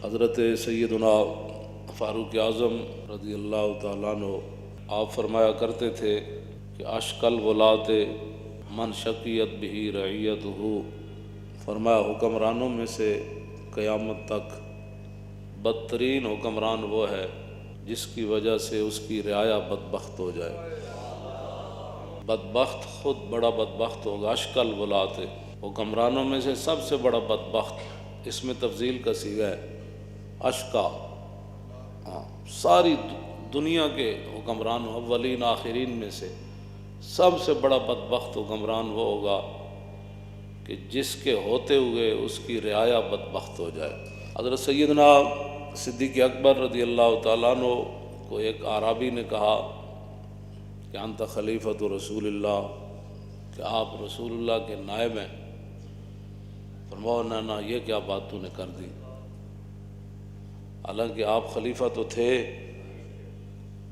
حضرت سیدنا فاروق اعظم رضی اللہ تعالیٰ عنہ آپ فرمایا کرتے تھے کہ اشکل ولات من شقیت بہی رعیت ہو، فرمایا حکمرانوں میں سے قیامت تک بدترین حکمران وہ ہے جس کی وجہ سے اس کی رعایا بدبخت ہو جائے۔ بدبخت خود بڑا بدبخت ہوگا۔ اشکل ولات حکمرانوں میں سے سب سے بڑا بدبخت، اس میں تفضیل کا صیغہ ہے اشکا۔ ساری دنیا کے حکمران اولین آخرین میں سے سب سے بڑا بدبخت حکمران وہ ہوگا کہ جس کے ہوتے ہوئے اس کی رعایا بدبخت ہو جائے۔ حضرت سیدنا صدیق اکبر رضی اللہ تعالیٰ عنہ کو ایک اعرابی نے کہا کہ انت خلیفۃ رسول اللہ، کہ آپ رسول اللہ کے نائب ہیں۔ فرمایا نہ یہ کیا بات تو نے کر دی، حالانکہ آپ خلیفہ تو تھے،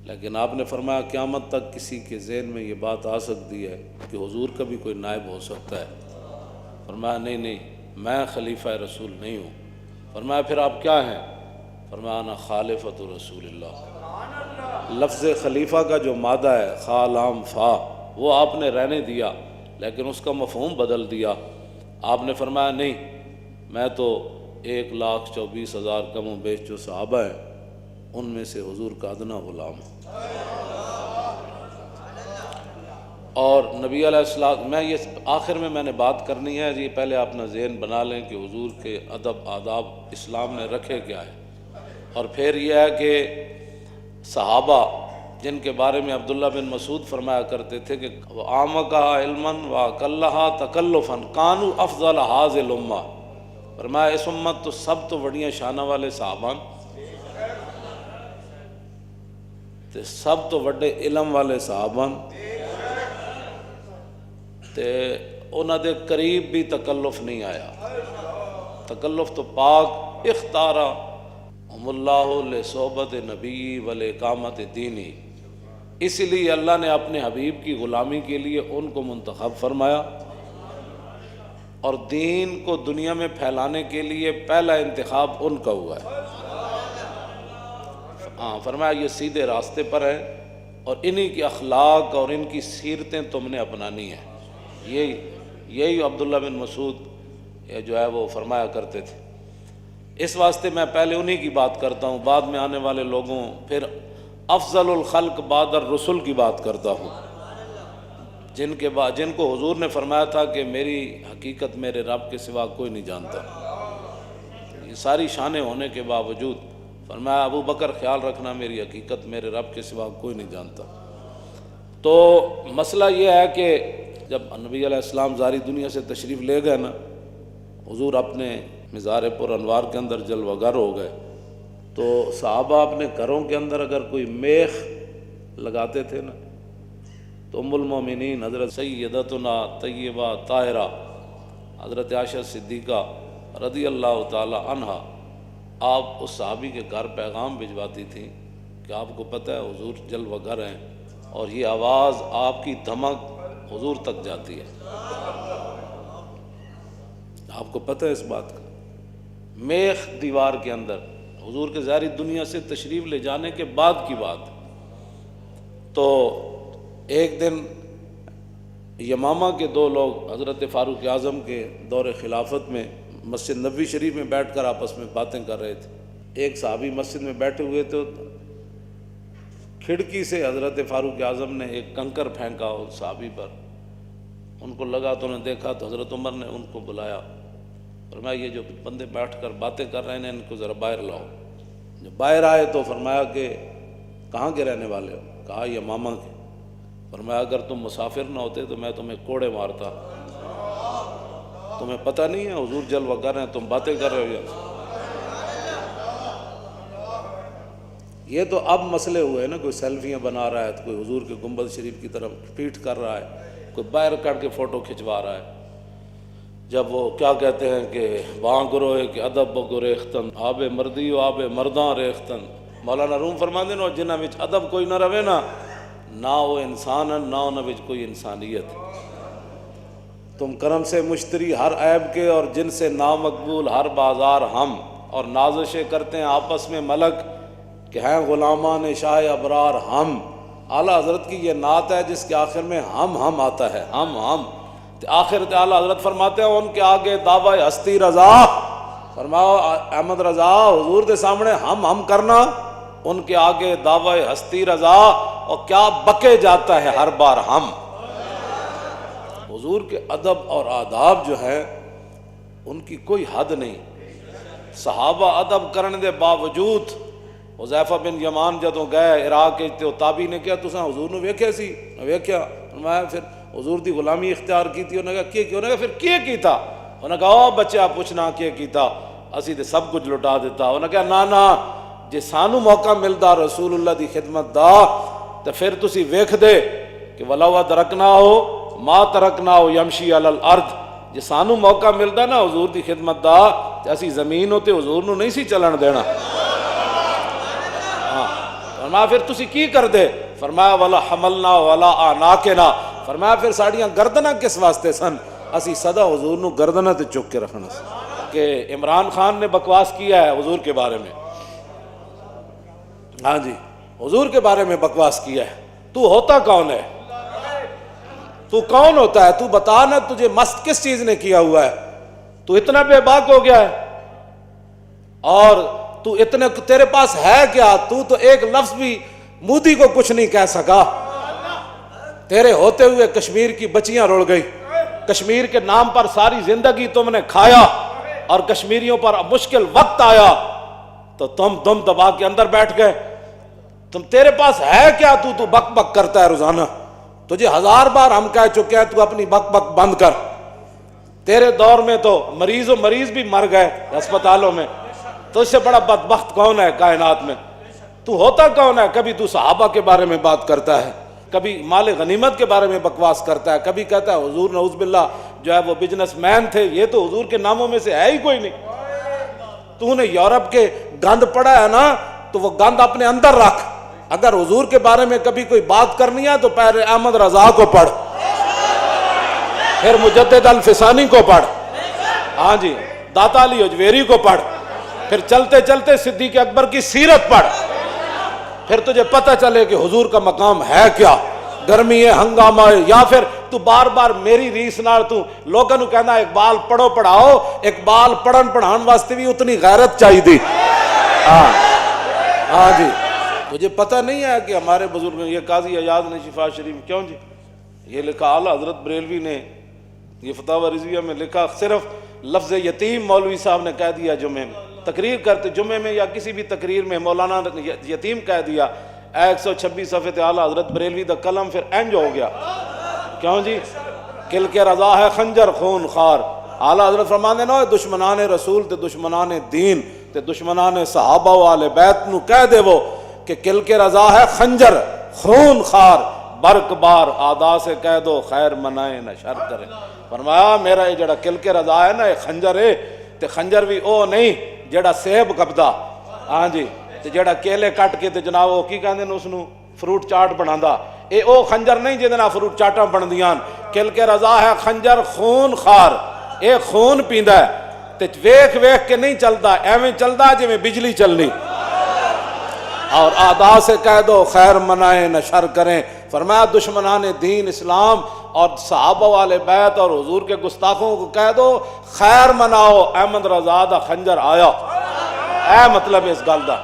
لیکن آپ نے فرمایا قیامت تک کسی کے ذہن میں یہ بات آ سکتی ہے کہ حضور کا بھی کوئی نائب ہو سکتا ہے۔ فرمایا نہیں میں خلیفہ رسول نہیں ہوں۔ فرمایا پھر آپ کیا ہیں؟ فرمایا انا خالفۃ رسول اللہ۔ لفظ خلیفہ کا جو مادہ ہے خا لام فا، وہ آپ نے رہنے دیا لیکن اس کا مفہوم بدل دیا۔ آپ نے فرمایا نہیں، میں تو 1,24,000 کم و بیش جو صحابہ ہیں ان میں سے حضور کا ادنا غلام ہوں۔ اور نبی علیہ السلام، میں یہ آخر میں نے بات کرنی ہے، یہ پہلے اپنا ذہن بنا لیں کہ حضور کے ادب آداب اسلام نے رکھے کیا ہے، اور پھر یہ ہے کہ صحابہ جن کے بارے میں عبداللہ بن مسعود فرمایا کرتے تھے کہ وَعَامَقَهَا عِلْمًا وَأَقَلَّهَا تَكَلُّفًا كَانُوا أَفْضَلَ هَذِهِ الْأُمَّةِ۔ فرمایا اس امت تو سب تو بڑیاں شانہ والے صحابان تے سب تو بڑے علم والے صحابان تے انہاں دے قریب بھی تکلف نہیں آیا۔ تکلف تو پاک اختارا ہم اللہ لصحبت نبی ولاقامت دینی، اس لیے اللہ نے اپنے حبیب کی غلامی کے لیے ان کو منتخب فرمایا، اور دین کو دنیا میں پھیلانے کے لیے پہلا انتخاب ان کا ہوا ہے۔ فرمایا یہ سیدھے راستے پر ہے اور انہی کی اخلاق اور ان کی سیرتیں تم نے اپنانی ہیں۔ یہی عبداللہ بن مسعود جو ہے وہ فرمایا کرتے تھے۔ اس واسطے میں پہلے انہی کی بات کرتا ہوں، بعد میں آنے والے لوگوں، پھر افضل الخلق بعد الرسل کی بات کرتا ہوں، جن کو حضور نے فرمایا تھا کہ میری حقیقت میرے رب کے سوا کوئی نہیں جانتا۔ یہ ساری شانیں ہونے کے باوجود فرمایا ابو بکر خیال رکھنا میری حقیقت میرے رب کے سوا کوئی نہیں جانتا۔ تو مسئلہ یہ ہے کہ جب نبی علیہ السلام ظاہری دنیا سے تشریف لے گئے نا، حضور اپنے مزار پر انوار کے اندر جلوہ گر ہو گئے، تو صحابہ اپنے گھروں کے اندر اگر کوئی میخ لگاتے تھے نا، تو ام المومنین حضرت سیدتنا طیبہ طاہرہ حضرت عائشہ صدیقہ رضی اللہ تعالی عنہا، آپ اس صحابی کے گھر پیغام بھجواتی تھیں کہ آپ کو پتہ ہے حضور جلوہ گر ہیں، اور یہ آواز آپ کی دھمک حضور تک جاتی ہے۔ آپ کو پتہ ہے اس بات کا؟ میخ دیوار کے اندر حضور کے ظاہری دنیا سے تشریف لے جانے کے بعد کی بات۔ تو ایک دن یمامہ کے دو لوگ حضرت فاروق اعظم کے دور خلافت میں مسجد نبوی شریف میں بیٹھ کر آپس میں باتیں کر رہے تھے۔ ایک صحابی مسجد میں بیٹھے ہوئے تو کھڑکی سے حضرت فاروق اعظم نے ایک کنکر پھینکا اس صحابی پر، ان کو لگا تو انہوں نے دیکھا تو حضرت عمر نے ان کو بلایا، فرمایا یہ جو بندے بیٹھ کر باتیں کر رہے ہیں ان کو ذرا باہر لاؤ۔ جب باہر آئے تو فرمایا کہ کہاں کے رہنے والے ہو؟ کہا یمامہ کے۔ فرمایا اگر تم مسافر نہ ہوتے تو میں تمہیں کوڑے مارتا، تمہیں پتہ نہیں ہے حضور جلوہ گر ہیں، تم باتیں کر رہے ہو۔ یہ تو اب مسئلے ہوئے نا، کوئی سیلفیاں بنا رہا ہے تو کوئی حضور کے گنبد شریف کی طرف پیٹ کر رہا ہے، کوئی باہر کر کے فوٹو کھنچوا رہا ہے۔ جب وہ کیا کہتے ہیں کہ وہاں گروہ کہ ادب بگو ریختن آب مردی و آب مرداں ریختن، مولانا روم فرماندے نو جنہاں وچ ادب کوئی نہ رہے نا، نہ وہ انسان ہے نہ انہاں وچ کوئی انسانیت۔ تم کرم سے مشتری ہر عیب کے اور جن سے نامقبول ہر بازار ہم، اور نازشیں کرتے ہیں آپس میں ملک کہ ہیں غلامان شاہ ابرار ہم. اعلیٰ حضرت کی یہ نعت ہے جس کے آخر میں ہم آتا ہے. ہم آخر اعلیٰ حضرت فرماتے ہیں ان کے آگے دعوی ہستی رضا. فرماؤ احمد رضا حضور کے سامنے ہم کرنا، ان کے آگے دعوی ہستی رضا، اور کیا بکے جاتا ہے ہر بار ہم. حضور کے ادب اور آداب جو ہے ان کی کوئی حد نہیں. صحابہ ادب کرنے دے باوجود حذیفہ بن یمان جدوں گئے عراق تے تابعی نے کہا تساں حضور نو ویکھیا سی؟ ویکھیا. فرمایا پھر حضور دی غلامی اختیار کیتی؟ انہوں نے کہا کی؟ انہوں نے کہا پھر کی کیتا؟ انہوں نے کہا او بچہ پوچھنا کی کیتا، اسی تے سب کچھ لٹا دیتا. انہوں نے کہا نا جے سانو موقع ملدا رسول اللہ دی خدمت دا تے پھر تسی ویکھ دے کہ ولو ترکنا ہو ما ترکنا ہو یمشی علی الارض. جے سانو موقع ملدا نا حضور دی خدمت دا تے اسی زمین تے حضور نو نہیں سی چلن دینا. فرمایا پھر تسی کی کر دے؟ فرمایا ولا حملنا ولا آناکنا. فرمایا پھر ساڑیاں گردناں کس واسطے سن؟ اسی صدا حضور نو گردناں تے چک کے رکھنا سی. کہ عمران خان نے بکواس کیا ہے حضور کے بارے میں. ہاں جی حضور کے بارے میں بکواس کیا ہے. تو ہوتا کون ہے؟ تو کون ہوتا ہے؟ تو بتا نا تجھے مست کس چیز نے کیا ہوا ہے؟ تو اتنا بے باک ہو گیا ہے اور تو اتنے تیرے پاس ہے کیا؟ تو ایک لفظ بھی مودی کو کچھ نہیں کہہ سکا. تیرے ہوتے ہوئے کشمیر کی بچیاں رڑ گئی، کشمیر کے نام پر ساری زندگی تم نے کھایا اور کشمیریوں پر مشکل وقت آیا تو تم دم دبا کے اندر بیٹھ گئے. تیرے پاس ہے کیا؟ تو بک بک کرتا ہے روزانہ. تجھے 1000 بار ہم کہہ چکے ہیں تو اپنی بک بک بند کر. تیرے دور میں تو مریض بھی مر گئے ہسپتالوں میں. تو اس سے بڑا بدبخت کون ہے کائنات میں؟ تو ہوتا کون ہے؟ کبھی تو صحابہ کے بارے میں بات کرتا ہے، کبھی مال غنیمت کے بارے میں بکواس کرتا ہے، کبھی کہتا ہے حضور نعوذ باللہ جو ہے وہ بزنس مین تھے. یہ تو حضور کے ناموں میں سے ہے ہی کوئی نہیں. تو نے یورپ کے گند پڑا ہے نا تو وہ گند اپنے اندر رکھ. اگر حضور کے بارے میں کبھی کوئی بات کرنی ہے تو پہلے احمد رضا کو پڑھ، پھر مجدد الفسانی کو پڑھ، ہاں جی داتا علی اجویری کو پڑھ، پھر چلتے چلتے صدیق اکبر کی سیرت پڑھ. پھر تجھے پتہ چلے کہ حضور کا مقام ہے کیا. گرمی ہے، ہنگامہ ہے، یا پھر تو بار بار میری ریس نال تو لوگوں نو کہنا اقبال پڑھو پڑھاؤ. اقبال پڑھن پڑھان واسطے بھی اتنی غیرت چاہیے دی. ہاں جی تجھے پتہ نہیں ہے کہ ہمارے بزرگ یہ قاضی ایاز نے شفا شریف کیوں جی یہ لکھا، اعلیٰ حضرت بریلوی نے یہ فتاوی رضویہ میں لکھا، صرف لفظ یتیم مولوی صاحب نے کہہ دیا جمعے میں تقریر کرتے، جمعے میں یا کسی بھی تقریر میں مولانا یتیم کہہ دیا. 126 صفحے تے اعلیٰ حضرت بریلوی دا قلم پھر انج ہو گیا. کیوں جی؟ کل کے رضا ہے خنجر خون خار. اعلیٰ حضرت فرمانے نا دشمنان رسول تے دشمنان دین تے دشمنان صحابہ و آل بیت نو کہہ دے وہ کہ کل کے رضا ہے خنجر خون خار، برق بار آدا سے کہہ دو خیر منائے نہ شر کرے. فرمایا میرا یہ جڑا کل کے رضا ہے نا یہ خنجر ہے تے خنجر بھی او نہیں جڑا سیب کبدا، ہاں جی تے جڑا کیلے کٹ کے تے جناب وہ کی کہندے نے اس نو فروٹ چاٹ بنادا. اے او خنجر نہیں جے نال فروٹ چاٹاں بندیاں. کل کے رضا ہے خنجر خون خار، اے خون پیندا ہے تے ویکھ ویکھ کے نہیں چلدا، ایویں چلدا جویں بجلی چلنی. اور آدا سے کہہ دو خیر منائے نہ شر کریں. فرمایا دشمنان دین اسلام اور صحابہ والے بیت اور حضور کے گستاخوں کو کہہ دو خیر مناؤ، احمد رضا دا خنجر آیا. اے مطلب اس گل دا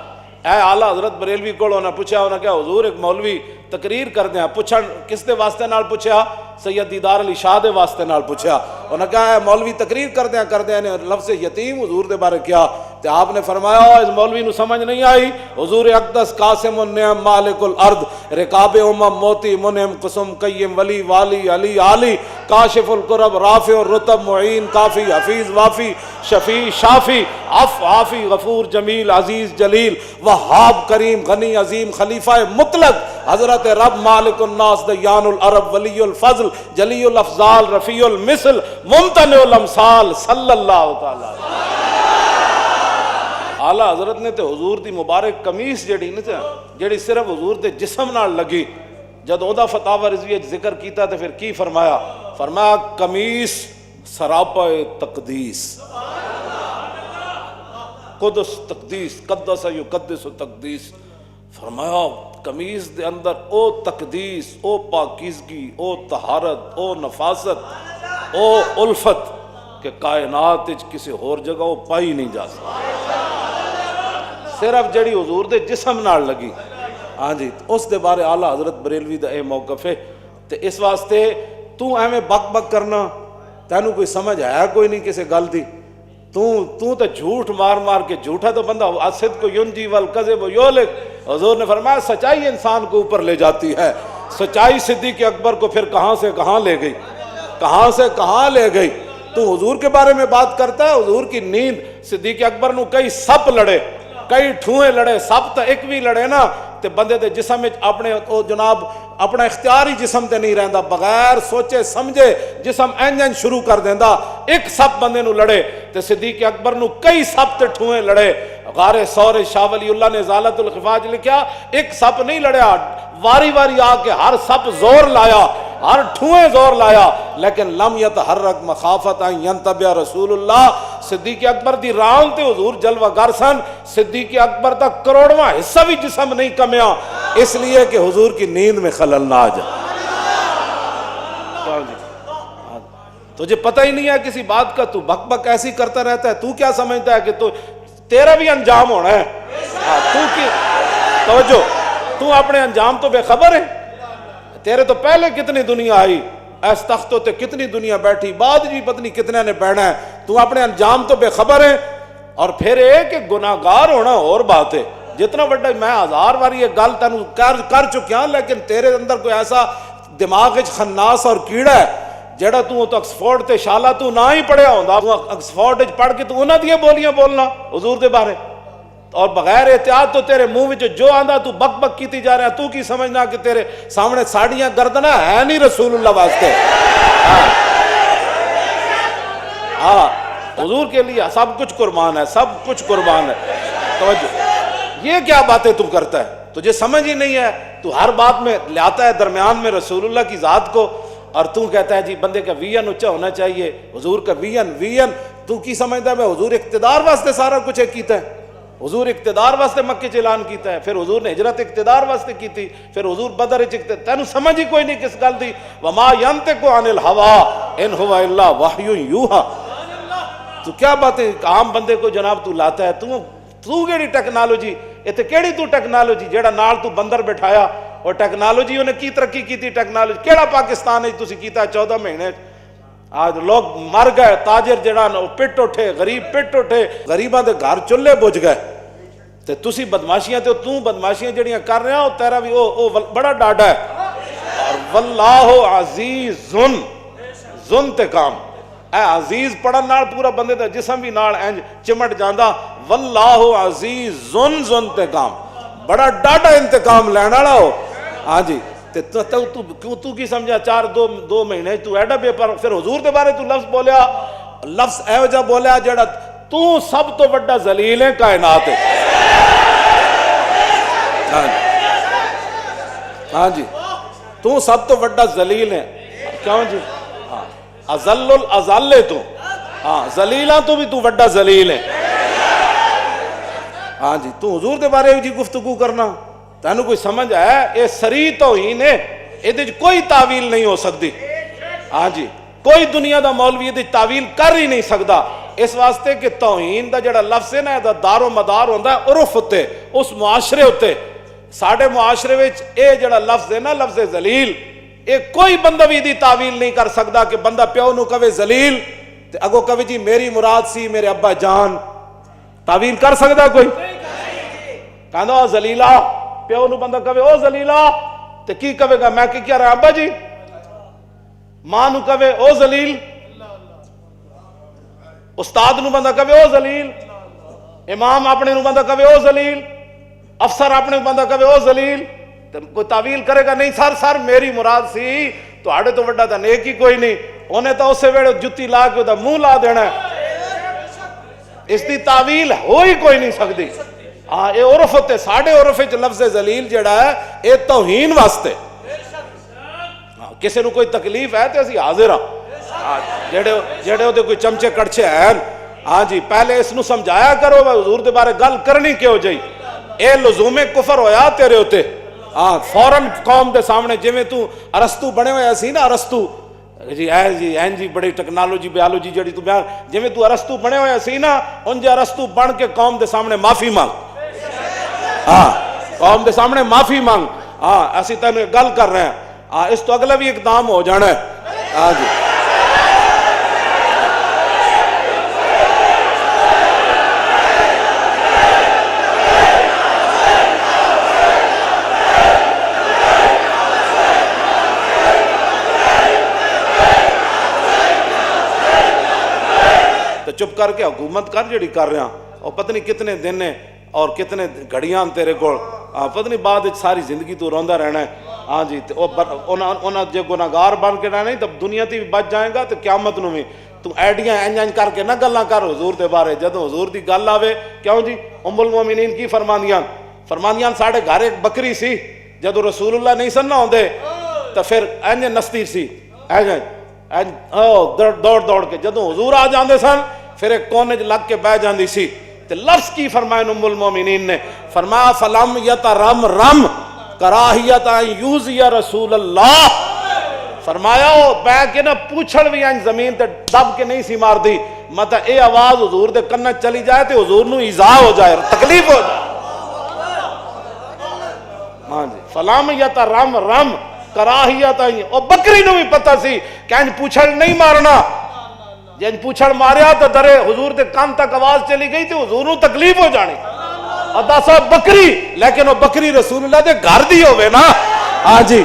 اے اعلیٰ حضرت بریلوی کو انہوں نے پوچھا، انہوں نے کہا حضور ایک مولوی تقریر کر دیا. پوچھا کس دے واسطے نال پوچھا؟ سید دیدار علی شاہ دے واسطے نال پوچھا. انہوں نے کہا اے مولوی تقریر کر دیا لفظ یتیم حضور دے بارے کیا. تے آپ نے فرمایا اس مولوی نو سمجھ نہیں آئی. حضور اقدس قاسم النعم مالک الارض رکاب امم موتی منعم قسم قیم ولی والی علی عالی کاشف القرب رافع الرتب معین کافی حفیظ وافی شفیع شافی عف عافی غفور جمیل عزیز جلیل وہاب کریم غنی عظیم خلیفہ مطلق حضرت رب مالک الناس دیان العرب ولی الفضل جلی الافضال رفیع المثل ممتنع الامثال صلی اللہ تعالی. اعلیٰ حضرت نے تے حضور دی مبارک قمیص جڑی صرف حضور دے جسم نال لگی جد او دا فتاوی رضویہ ذکر کیتا تے پھر کی فرمایا؟ فرمایا قمیص سراپا تقدیس. قدس تقدیس، قدس یقدس تقدیس، فرمایا قمیض دے اندر او تقدیس، او پاکیزگی، او طہارت، او نفاست، او الفت کہ کائنات وچ کسی اور جگہ وہ پائی نہیں جا سکتی، صرف جڑی حضور دے جسم نال لگی۔ ہاں جی، اس دے بارے اعلیٰ حضرت بریلوی دا اے موقف ہے۔ تے اس واسطے تو ایویں بک بک کرنا، تینوں کوئی سمجھ ہے کوئی نہیں کسی گل دی، تو تے جھوٹ مار مار کے، جھوٹا تو بندہ الصدق ینجی والکذب یہلک، حضور نے فرمایا سچائی انسان کو اوپر لے جاتی ہے۔ سچائی صدیق اکبر کو پھر کہاں سے کہاں لے گئی، کہاں سے کہاں لے گئی۔ تو حضور کے بارے میں بات کرتا ہے، حضور کی نیند صدیق اکبر نو کئی سپ لڑے، کئی ٹھوئے لڑے، سپ تو ایک بھی لڑے نا تے بندے دے جسم میں اپنے او جناب اپنا اختیاری جسم تے نہیں رہندا، بغیر سوچے سمجھے جسم انجن شروع کر دیندا۔ ایک سپ بندے نو لڑے تے صدیق اکبر نو کئی سپ تے ٹھوئے لڑے۔ غار ثور شاہ ولی اللہ نے ازالۃ الخفاج لکھیا، ایک سپ نہیں لڑیا، واری واری آ کے ہر سپ زور لایا، ہر ٹھوئے زور لایا، لیکن لم یتحرک مخافت ان ینتبہ رسول اللہ۔ صدیق اکبر دی ران تے حضور جلوہ گر سن، صدیق اکبر دا کروڑواں حصہ بھی جسم نہیں کمیا، اس لیے کہ حضور کی نیند میں خلل نہ آ جائے۔ تجھے پتہ ہی نہیں ہے کسی بات کا، تو بک بک ایسی کرتا رہتا ہے، تو کیا سمجھتا ہے کہ تو تیرا بھی انجام ہونا ہے؟ تو کی توجہ، تو اپنے انجام تو بے خبر ہے، تیرے تو پہلے کتنی دنیا آئی، اس تختوں تے کتنی دنیا بیٹھی، بعد جی پتنی کتنے نے بیٹھنا ہے، تو اپنے انجام تو بے خبر ہے۔ اور پھر ایک کہ گناہگار ہونا اور بات ہے، جتنا بڑا میں ہزار بار یہ گل تینوں کر چکیا، لیکن تیرے اندر کوئی ایسا دماغ وچ خناس اور کیڑا ہے جڑا تو آکسفورڈ تے شالا تو نہ ہی پڑھیا ہوندا، تو آکسفورڈ وچ پڑھ کے تو انہاں دی بولیاں بولنا حضور دے بارے، اور بغیر احتیاط تو تیرے منہ وچ جو آندا تو بک بک کیتی جا رہا ہے۔ تو کی سمجھنا کہ تیرے سامنے ساڑیاں گردنا ہے نہیں رسول اللہ واسطے؟ ہاں، حضور کے لیے سب کچھ قربان ہے، سب کچھ قربان ہے۔ توجہ، یہ کیا باتیں تو کرتا ہے، تجھے سمجھ ہی نہیں ہے، تو ہر بات میں لاتا ہے درمیان میں رسول اللہ کی ذات کو، اور تو کہتا ہے جی بندے کا وین اونچا ہونا چاہیے، حضور کا وین تو کی سمجھتا ہے؟ میں حضور اقتدار واسطے سارا کچھ کیتا ہے، حضور اقتدار واسطے مکے چ اعلان کیتا ہے، پھر حضور نے ہجرت اقتدار واسطے کی تھی، پھر حضور بدر وچ تینوں سمجھ ہی کوئی نہیں کس گل دی۔ وما ینطق عن الہوا ان ہوا الا وحی یوحی۔ تو کیا باتیں عام بندے کو جناب تو لاتا ہے، تو کیڑی ٹیکنالوجی، ایتھے کیڑی تو ٹیکنالوجی جیڑا نال تو بندر بٹھایا، اور ٹیکنالوجی انہیں کی ترقی کی تھی، ٹیکنالوجی کیڑا پاکستان ہے تسی کیتا 14 مہینے؟ آج لوگ مر گئے، تاجر جڑا پٹ اٹھے، غریب پٹ اٹھے، غریباں دے گھر چولہے بجھ گئے، تے تسی بدماشیاں تے تو بدماشیاں جڑیاں کر رہے ہو، تیرا بھی او بڑا ڈاڈا ہے۔ اور واللہ عزیز ذو انتقام، اے عزیز پڑھن نال پورا بندے دا جسم بھی نال انج چمٹ جاندا۔ واللہ عزیز ذو انتقام، بڑا ڈاڈا انتقام لینا والا ہو۔ ہاں جی، تو کی سمجھا 2 مہینے تو ایڈا بے پر، پھر حضور دے بارے تو لفظ بولیا، لفظ ایو جا بولیا جڑا تو سب تو بڑا ذلیل ہے کائنات ہے۔ ہاں جی، تو سب تو بڑا ذلیل ہے، کیوں جی؟ ہاں، اذل الاذل تو، ہاں ذلیلاں تو بھی تو بڑا ذلیل ہے۔ ہاں جی، تو حضور دے بارے جی گفتگو کرنا، تینوں کوئی سمجھ ہے؟ یہ سری توہین ہے، یہ کوئی تعویل نہیں ہو سکتی۔ ہاں جی، کوئی دنیا دا مولوی یہ تعویل کر ہی نہیں سکتا، اس واسطے کہ توہین دا جڑا لفظ ہے نا، دا دار و مدار ہوتا ہے عرف ہوتے، اس معاشرے ہوتے۔ ساڑھے معاشرے وچ اے جڑا لفظ ہے نا، لفظ ذلیل، اے کوئی بندہ بھی دی تعویل نہیں کر سکتا کہ بندہ پیو نو کہے ذلیل تے اگو کہے جی میری مراد سی میرے ابا جان۔ تعویل کر سکتا کوئی؟ کہنا او ذلیلہ، پیو نو بندہ کہے او ذلیلہ تے کی کہے گا؟ میں کیا رہا ابا جی؟ ماں نو کہے او ذلیل، استاد نو بندہ کہے او ذلیل، امام اپنے نو بندہ کہے او ذلیل، افسر اپنے بندہ کہے او ذلیل، کوئی تعویل کرے گا نہیں سر میری مراد سی، تو آڑے تو وڈا دا نیک ہی کوئی نہیں، انہیں تو اسے ویڑے جتی لا کے دا منہ لا دینا ہے، اس دی تعویل ہو ہی کوئی نہیں سکتی۔ ہاں، اے عرف ہوتے، ساڑھے عرف وچ لفظ ذلیل جڑا ہے اے توہین واسطے، کسی نو کوئی تکلیف ہے تو اسی حاضر ہاں، جڑے ہوتے کوئی چمچے کڑچے ہیں ہاں جی پہلے اس نو سمجھایا کرو حضور دے بارے گل کرنی کیوں جائی اے لزوم کفر ہویا تیرے ہوتے ہاں فوراً قوم دے سامنے جویں تو ارسطو بنے ہوئے سی نا ارسطو جی بڑی ٹیکنالوجی بیالوجی جڑی تو بیان جویں تو ارسطو بنے ہوئے سی نا انج ارسطو بن کے قوم دے سامنے معافی مانگ ہاں قوم دے سامنے معافی مانگ ہاں اسی تینوں گل کر رہے ہیں ہاں اس تو اگلا بھی اقدام ہو جانا ہے ہاں جی چپ کر کے حکومت کر جڑی کر رہا اور پتہ نہیں کتنے دن نے اور کتنے گھڑیاں تیرے کو پتہ نہیں بعد ساری زندگی تو روندا رہنا ہے ہاں جی انہاں جے گناہگار بن کے رہنا تو دنیا تی بھی بچ جائے گا تو قیامت نو بھی تو ایڈیاں انج کر کے نہ گلاں کر حضور دے بارے جدوں حضور دی گل آوے کیوں جی ام المومنین کی فرماندیاں ساڈے گھر ایک بکری سی جدوں رسول اللہ نہیں سن نہ ہوندے تو پھر انج نستی سی دوڑ کے جدوں حضور آ جاندے سن پھر ایک کونے لگ کے بہ جاندی سی تے لفظ کی فرمایا ام المومنین نے فرمایا فلم یترم رم کراہیت ان یوزی رسول اللہ فرمایا وہ بہ کے نہ پوچھڑ بھی ان زمین تے دب کے نہیں سی مار دی مطلب اے آواز حضور دے کن چلی جائے تے حضور نو ایذا ہو جائے تکلیف ہو جائے ہاں جی فلم یترم رم کراہیت او بکری نو بھی پتہ سی کہ ان پوچھڑ نہیں مارنا جن پوچھڑ ماریا تو درے حضور دے کان تک آواز چلی گئی تو حضور نو تکلیف ہو جانی ادا صاحب بکری لیکن وہ بکری رسول اللہ دے گھر دی ہوئے نا ہاں جی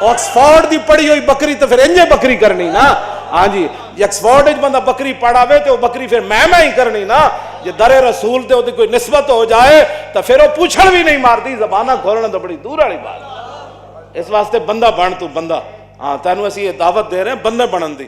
آکسفورڈ دی پڑی ہوئی بکری تو پھر انجے بکری کرنی نا ہاں جی آکسفورڈ وچ بندہ بکری پڑھا ہوئے تو وہ بکری پھر میں ہی کرنی نا جے درے رسول تے کوئی نسبت ہو جائے تو پھر وہ پوچھڑ بھی نہیں مارتی زبانہ کھولنا تو بڑی دور والی بات اس واسطے بندہ بن تو بندہ ہاں تینوں اسی یہ دعوت دے رہے ہیں بندے بنن دی